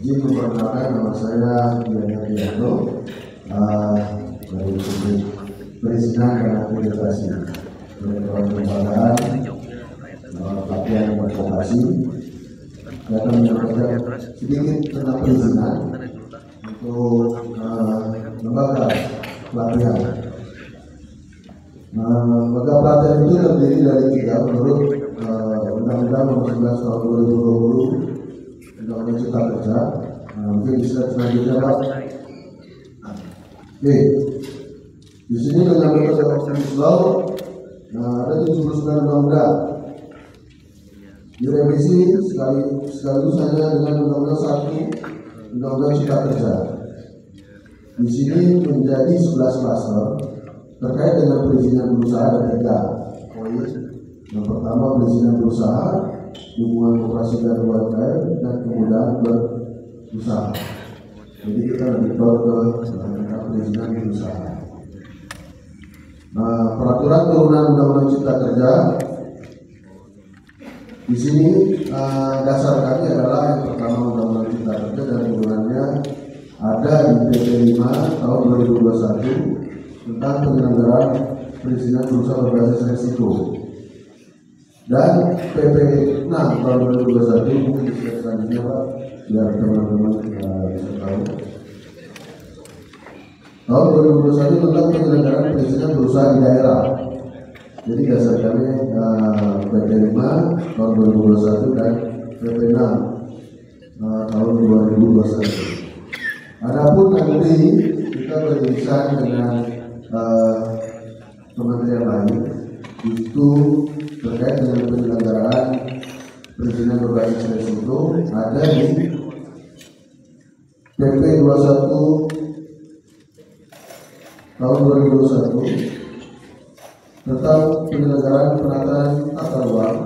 Izin memperkenalkan, nama saya Dian Yakianto dari Subdit Perizinan dan Akreditasi Direktorat Kelembagaan Pelatihan dan Advokasi. Saya akan menyampaikan sedikit tentang perizinan untuk lembaga pelatihan. Lembaga pelatihan itu terdiri dari 3 menurut Undang-Undang Nomor 11 Tahun 2020 Undang-Undang Cipta Kerja. Mungkin di slide selanjutnya, Pak. Oke, di sini dengan metode Omnibus Law ada 79 undang-undang direvisi sekaligus hanya dengan Undang-Undang 1 Undang-Undang Cipta Kerja. Di sini menjadi 11 klaster terkait dengan perizinan berusaha ada 3 poin. Yang pertama, perizinan berusaha, hubungan operasi dan UMKM, dan kemudahan berusaha. Jadi kita lebih ke perizinan berusaha. Peraturan turunan Undang-Undang Cipta Kerja. Di sini dasar kami adalah yang pertama Undang-Undang Cipta Kerja dan turunannya ada di PP 5 tahun 2021 tentang penyelenggaraan perizinan berusaha berbasis resiko, dan PP 6 tahun 2021 mungkin di slide selanjutnya, Pak, biar teman-teman bisa tahu. Tahun 2021 tentang penyelenggaraan perizinan berusaha di daerah. Jadi dasar kami PP 5 tahun 2021 dan PP 6 tahun 2021. Adapun nanti kita beririsan dengan kementerian lain itu terkait dengan penyelenggaraan perizinan berbasis resiko ada di PP 21 tahun 2021 tentang penyelenggaraan penataan tata ruang,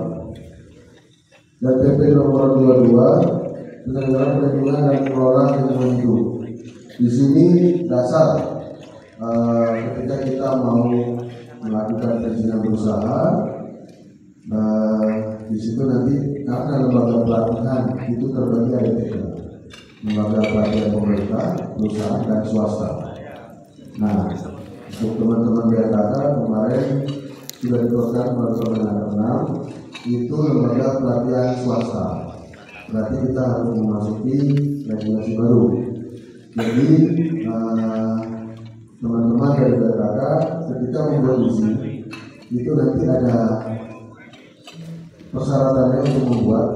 dan PP nomor 22 penyelenggaraan perlindungan dan pengelolaan lingkungan hidup. Di sini dasar ketika kita mau melakukan perizinan berusaha, di situ nanti karena lembaga pelatihan itu terbagi ada 3, lembaga pelatihan pemerintah, perusahaan, dan swasta. Nah, untuk teman-teman BKK kemarin sudah dikeluarkan melalui Permenaker 6 itu lembaga pelatihan swasta. Berarti kita harus memasuki regulasi baru. Jadi teman-teman dari BKK ketika membuat izin itu nanti ada persyaratannya untuk membuat.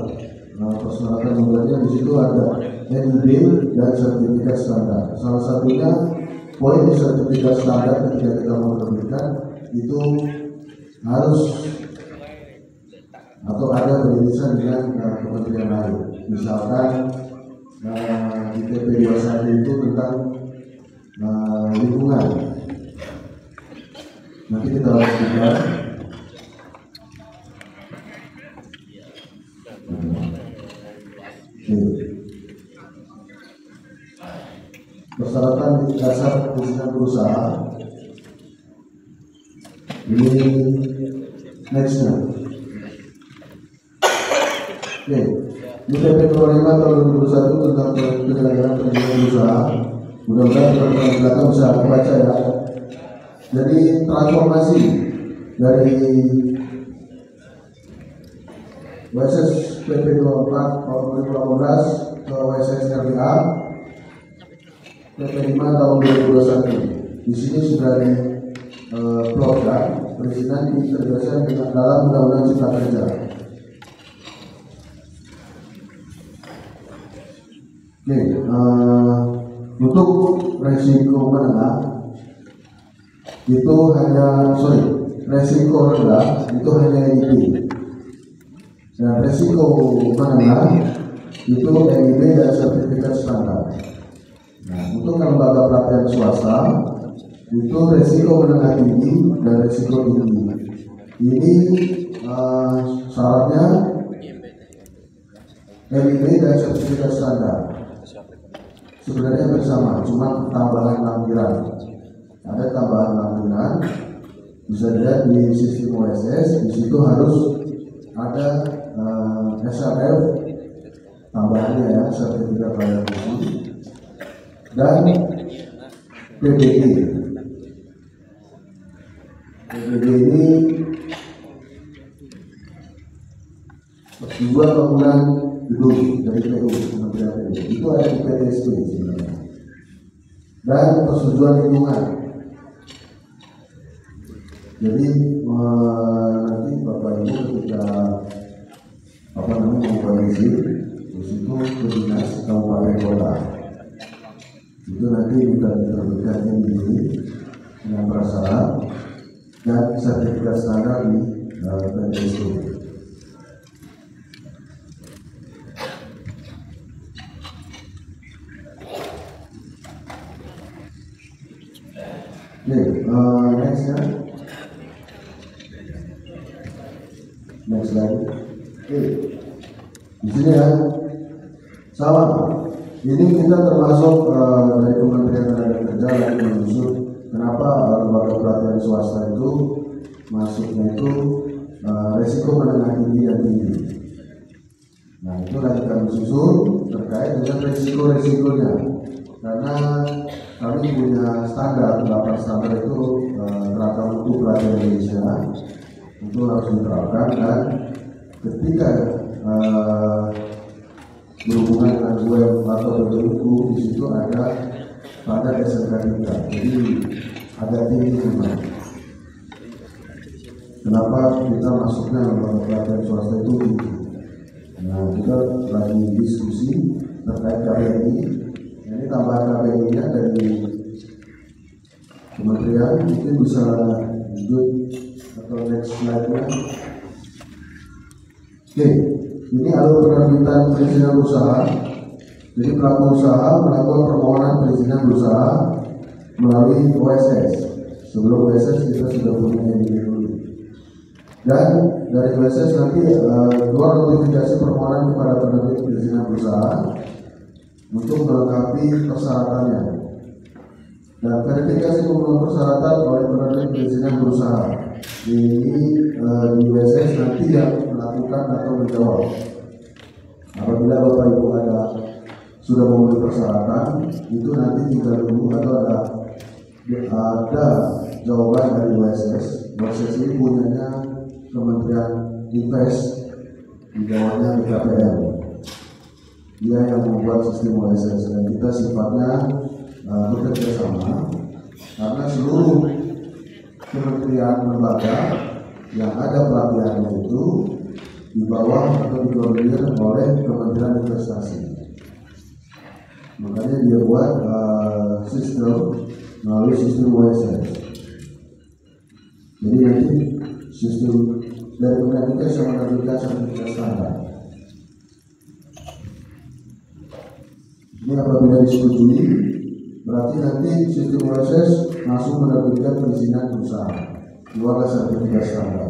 Persyaratan membuatnya di situ ada NIB dan sertifikat standar. Salah satunya poin di sertifikat standar ketika kita mau menerbitkan itu harus atau ada beririsan dengan kementerian lain. Misalkan di PP 21 itu tentang lingkungan. Nanti kita harus lihat. Persyaratan dasar perizinan berusaha ini nextnya. Oke, di PP 25 tahun 2021 tentang penyelenggaraan perizinan berusaha. Mudah-mudahan teman-teman di belakang bisa membaca ya. Jadi transformasi dari WSS PP 24 tahun 2018 ke WSS RBA PP 5 tahun 2021. Di sini sudah diplotkan perizinan diintegrasikan dengan dalam Undang-Undang Cipta Kerja. Oke, untuk resiko menengah itu resiko rendah itu hanya NIB, dan resiko menengah itu NIB dan sertifikat standar. Nah, untuk lembaga pelatihan swasta itu resiko menengah tinggi dan resiko tinggi. Ini syaratnya NIB dan sertifikat standar. Sebenarnya bersama, cuma tambahan lampiran. Ada tambahan lampiran, bisa dilihat di sistem OSS. Di situ harus ada SRF tambahannya ya, sertifikat layak uji dan PBG. PBG ini persetujuan bangunan gedung dari PU Kementerian PU itu ada di PTSP sebenarnya, dan persetujuan lingkungan. Jadi nanti Bapak Ibu ketika membuat izin, terus itu ke dinas kabupaten kota, itu nanti kita diterbitkan di dengan prasyarat dan sertifikat standar di PTSP. Next ya. Next lagi. Di sini ya, sama. Ini kita termasuk dari Kementerian Tenaga Kerja lagi menyusun kenapa lembaga pelatihan swasta itu masuknya itu resiko menengah tinggi dan tinggi. Nah itu lagi kami susun terkait dengan resiko-resikonya, karena kami punya standar, 8 standar itu kerangka mutu pelatihan Indonesia itu harus diterapkan, dan ketika berhubungan dengan web atau BPU di situ ada pada SMK kita, jadi agak tinggi memang. Kenapa kita masuknya lembaga pelatihan swasta itu tinggi? Nah kita lagi diskusi terkait KBRI. Ini tambahan KBRI-nya dari kementerian, mungkin bisa lanjut atau next slide-nya. Oke, ini alur penerbitan perizinan usaha. Jadi pelaku usaha melakukan permohonan perizinan usaha melalui OSS. Sebelum OSS kita sudah punya ini dulu. Dan dari OSS nanti keluar notifikasi permohonan kepada penerbit perizinan usaha untuk melengkapi persyaratannya. Dan verifikasi pemenuhan persyaratan oleh penerbit perizinan berusaha ini di OSS nanti yang melakukan atau menjawab. Apabila Bapak Ibu sudah memenuhi persyaratan, itu nanti tinggal tunggu atau ada jawaban dari OSS. OSS ini punyanya Kementerian Invest, di bawahnya BKPM. Dia yang membuat sistem OSS, dan kita sifatnya bekerja sama, karena seluruh kementerian lembaga yang ada pelatihannya itu di bawah atau dikoordinir oleh Kementerian Investasi. Makanya dia buat sistem melalui sistem OSS. Jadi nanti sistem dari Kementerian Investasi yang menerbitkan sertifikat standar. Ini apabila disetujui, berarti nanti sistem OSS langsung menerbitkan perizinan usaha, keluarlah sertifikat standar.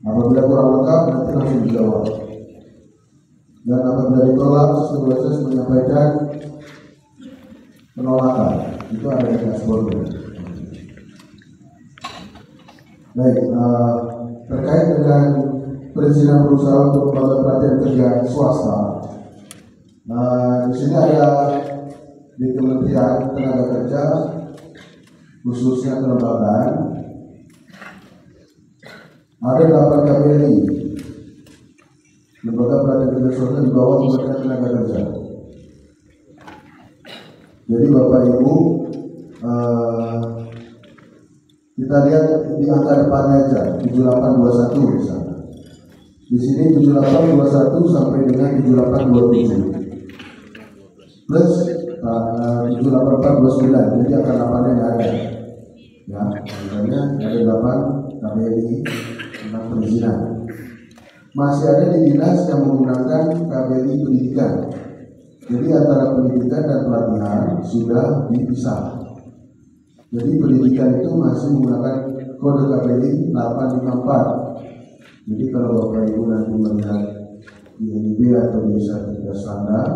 Apabila kurang lengkap, nanti langsung dijawab. Dan apabila ditolak, sistem OSS menyampaikan penolakan. Itu ada di dashboard. Baik, terkait dengan perizinan berusaha untuk lembaga pelatihan kerja swasta. Di sini ada di Kementerian Tenaga Kerja, khususnya kelembagaan, ada 8 KBRI, lembaga pelatihan kerja swasta di bawah Kementerian Tenaga Kerja. Jadi Bapak Ibu, kita lihat di angka depannya aja, 7821 misalnya. Di sini 7821 sampai dengan 7827 plus 78429, jadi angka 8-nya nggak ada. Ya, misalnya ada 8 KBRI tentang perizinan. Masih ada di dinas yang menggunakan KBRI pendidikan. Jadi antara pendidikan dan pelatihan sudah dipisah. Jadi pendidikan itu masih menggunakan kode KBRI 854. Jadi kalau Bapak Ibu nanti melihat di NIB atau di sertifikat standar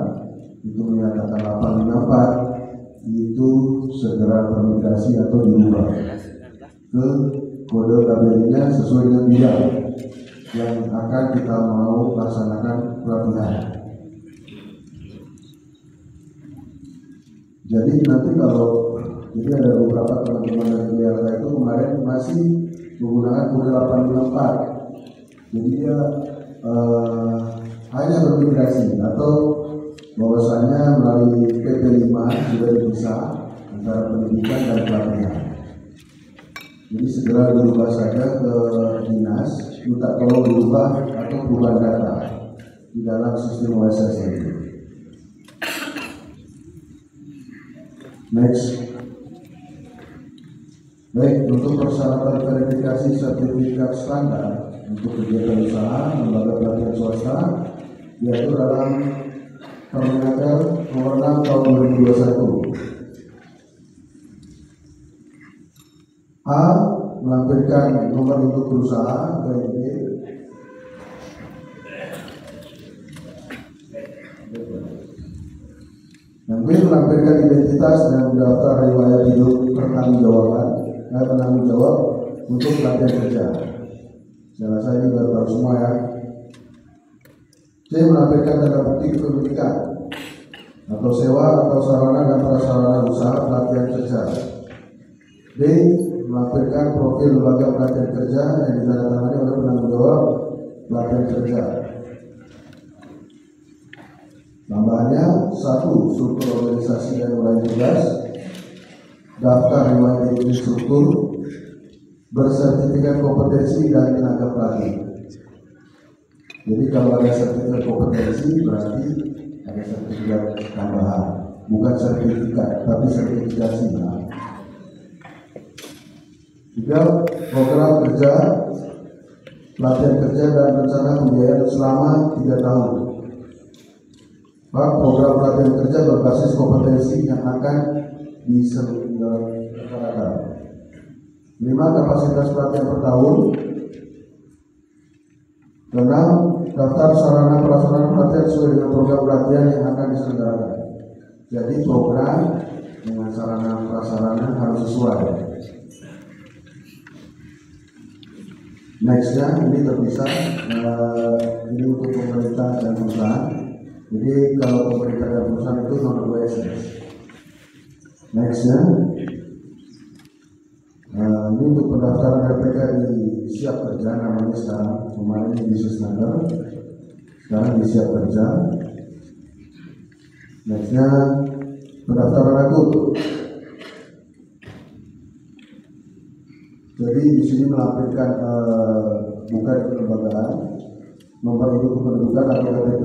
itu menyatakan 854, itu segera termigrasi atau diubah ke kode KBRI-nya sesuai dengan bidang yang akan kita mau laksanakan pelatihan. Jadi nanti kalau jadi ada beberapa teman-teman dari BLK itu kemarin masih menggunakan kode 854. Jadi dia hanya bermigrasi atau bahwasanya melalui PP 5 sudah dipisah antara pendidikan dan pelatihan. Jadi segera dirubah saja ke dinas, minta tolong dirubah atau perubahan data di dalam sistem OSS ini. Next. Baik, untuk persyaratan verifikasi sertifikat standar untuk kegiatan usaha lembaga pelatihan swasta yaitu dalam Permenaker Nomor 6 Tahun 2021. A. Melampirkan nomor induk perusahaan (PIB). Yang B. Melampirkan identitas dan daftar riwayat hidup penanggung jawab untuk pelatihan kerja. Saya rasa ini baru tahu semua ya. C. Melampirkan tanda bukti kepemilikan atau sewa atau sarana dan prasarana usaha pelatihan kerja. D. Melampirkan profil lembaga pelatihan kerja yang ditandatangani oleh penanggung jawab pelatihan kerja. Tambahannya 1. Struktur organisasi dan uraian tugas, daftar riwayat hidup struktur, bersertifikat kompetensi dan tenaga pelatih. Jadi kalau ada sertifikat kompetensi berarti ada sertifikat tambahan, bukan sertifikat tapi sertifikasi. Juga program kerja, pelatihan kerja dan rencana pembiayaan selama 3 tahun. Program pelatihan kerja berbasis kompetensi yang akan diselenggarakan. 5. Kapasitas pelatihan per tahun. 6. Daftar sarana prasarana pelatihan sesuai dengan program pelatihan yang akan diselenggarakan. Jadi program dengan sarana prasarana harus sesuai. Nextnya ini terpisah, ini untuk pemerintah dan perusahaan. Jadi kalau pemerintah dan perusahaan itu non OSS. Nextnya, ini untuk pendaftaran RPK di Siap Kerja, namanya sekarang, kemarin di Sisnaker, sekarang di Siap Kerja. Nextnya pendaftaran akut. Jadi di sini melampirkan bukan kelembagaan, nomor induk kependudukan atau KTP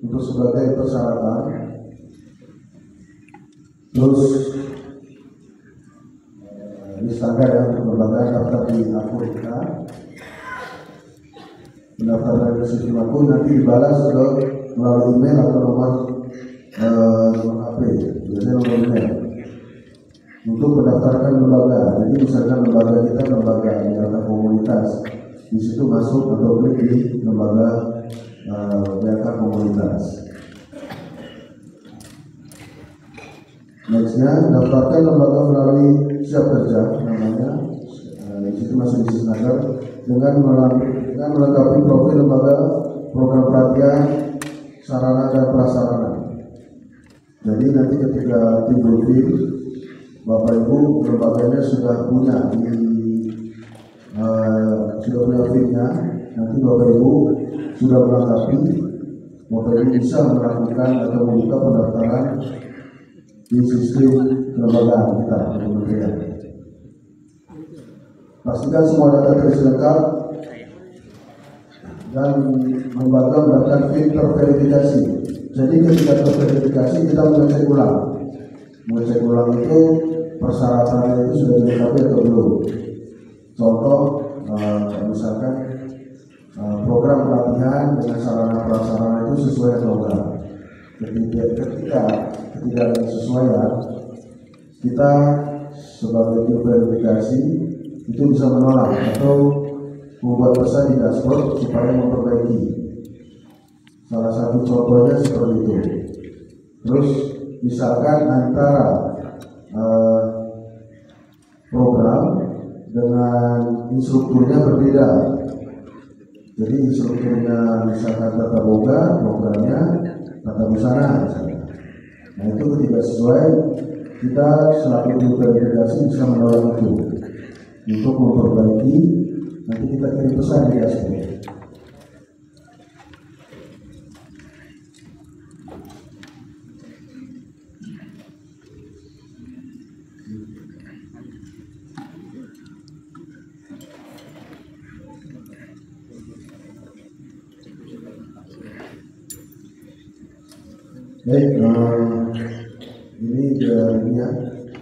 untuk sebagai persyaratan. Terus ini standar ya untuk lembaga daftar di akun kita. Pendaftaran dari sistem akun nanti dibalas ke melalui email atau nomor HP, biasanya nomor email. Untuk mendaftarkan lembaga, jadi misalkan lembaga kita lembaga BLK komunitas, di situ masuk atau klik di lembaga BLK komunitas. Nextnya, daftarkan lembaga melalui Siap Kerja, namanya di situ masih di Sisnaker dengan melengkapi profil lembaga, program pelatihan, sarana dan prasarana. Jadi nanti ketika timbul feel, Bapak Ibu lembaganya sudah punya fee-nya, nanti Bapak Ibu sudah melengkapi, Bapak Ibu bisa melakukan atau membuka pendaftaran di sistem kelembagaan kita di kementerian. Pastikan semua data terisi lengkap dan lembaga melakukan filter verifikasi. Jadi ketika terverifikasi kita mengecek ulang. Mengecek ulang itu persyaratannya itu sudah dilengkapi atau belum. Contoh misalkan program pelatihan dengan sarana prasarana itu sesuai atau enggak. Ketika tidak sesuai, kita sebagai tim verifikasi itu bisa menolak atau membuat pesan di dashboard supaya memperbaiki. Salah satu contohnya seperti itu. Terus misalkan antara program dengan instrukturnya berbeda. Jadi instrukturnya misalkan tata boga, programnya tata busana misalnya. Nah itu ketika sesuai, kita selaku tim verifikasi bisa mendorong itu untuk memperbaiki. Nanti kita kirim pesan di SP. Baik, ini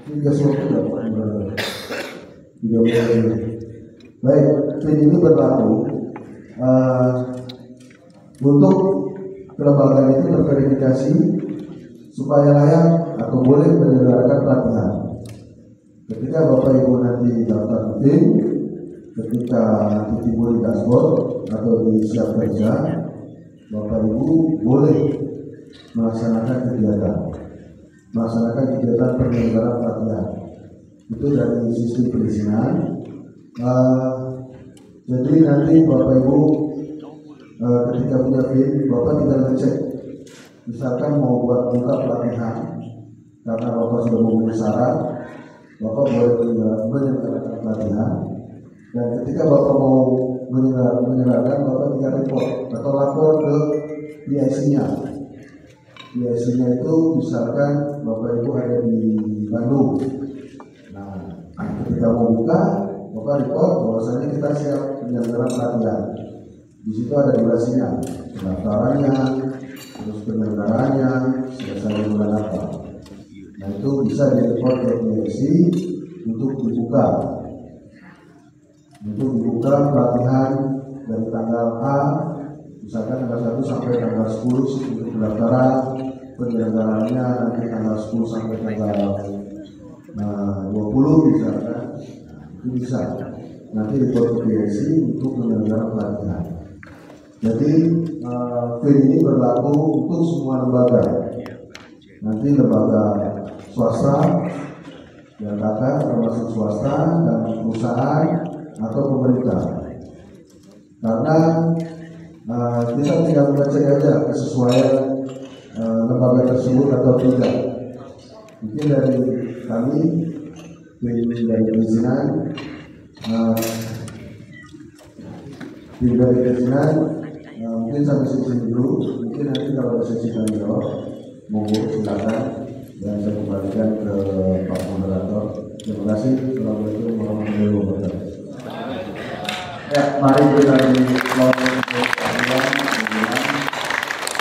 juga suatu baik, ini berlaku untuk kelembagaan itu terverifikasi supaya layak atau boleh menyelenggarakan pelatihan. Ketika Bapak Ibu nanti daftar PIN, ketika nanti timbul di dashboard atau di siap kerja, Bapak Ibu boleh melaksanakan kegiatan penyelenggaraan pelatihan itu dari sistem perizinan. Jadi nanti Bapak Ibu ketika punya PIN, Bapak tinggal ngecek, misalkan mau buat buka pelatihan karena Bapak sudah memenuhi syarat, Bapak boleh menyelenggarakan pelatihan. Dan ketika Bapak mau menyelenggarakan, Bapak tinggal report atau lapor ke PIC-nya. PIC-nya itu misalkan Bapak Ibu ada di Bandung. Nah, ketika mau buka, Bapak report bahwasanya kita siap penyelenggaraan pelatihan. Di situ ada durasinya, pendaftarannya, terus penyelenggaraannya, selesai bulan apa. Nah itu bisa direport ke PIC untuk dibuka. Untuk dibuka pelatihan dari tanggal A, misalkan tanggal 1 sampai tanggal 10 untuk pendaftaran, penyelenggaraannya nanti tanggal 10 sampai tanggal 20 misalkan, itu bisa nanti report ke PIC untuk menyelenggarakan pelatihan. Jadi PIN ini berlaku untuk semua lembaga, nanti lembaga swasta dan kakak termasuk swasta dan perusahaan atau pemerintah. Karena kita tinggal mengecek aja kesesuaian lembaga tersebut atau tidak. Mungkin dari kami dari perizinan, mungkin sampai sini dulu. Mungkin nanti kalau ada sesi tanya jawab, monggo silakan dan saya kembalikan ke Pak Moderator. Terima kasih. Assalamualaikum warahmatullahi wabarakatuh. Ya, mari kita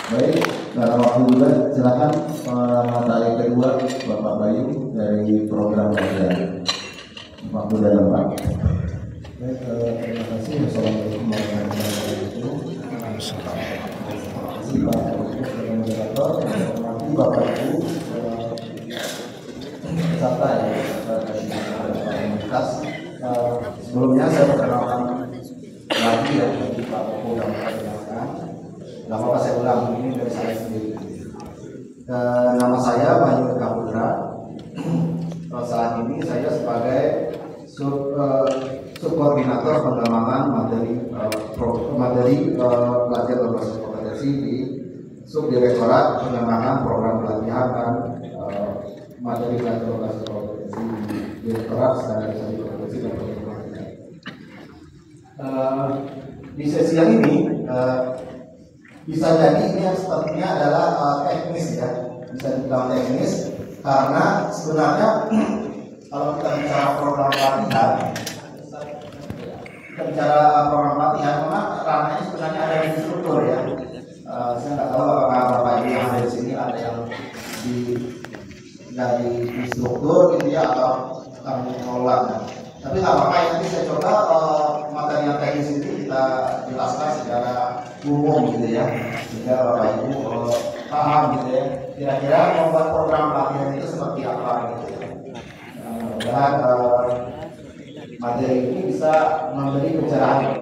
baik, karena waktu juga silakan materi kedua Bapak Bayu dari program kajian. Waktu dan Pak. Baik, terima kasih. Wassalamualaikum warahmatullahi wabarakatuh. Pak Moderator, Bapak Ibu peserta ya, komunitas. Sebelumnya saya perkenalkan lagi ya bagi Pak Popo dan Pak Dengarkan. Gak apa-apa saya ulang, ini dari saya sendiri. Nama saya Bayu Kapudra. Saat ini saya sebagai subkoordinator pengembangan materi pelatihan berbasis kompetensi di Subdirektorat Pengembangan Program Pelatihan dan materi pelatihan berbasis kompetensi di Direktorat Standarisasi Kompetensi dan Program Pelatihan. Di sesi yang ini bisa jadi ini yang sepertinya adalah teknis ya, bisa dibilang teknis karena sebenarnya kalau kita bicara program pelatihan, memang ranahnya sebenarnya ada di struktur ya. Saya nggak tahu apakah Bapak Ibu yang ada di sini ada yang dari struktur gitu ya atau mengelola. Tapi nggak apa-apa, nanti saya coba materi yang teknis itu kita jelaskan secara umum gitu ya, sehingga Bapak Ibu paham gitu ya. Kira-kira membuat program pelatihan itu seperti apa gitu ya. Mudah-mudahan materi ini bisa memberi pencerahan.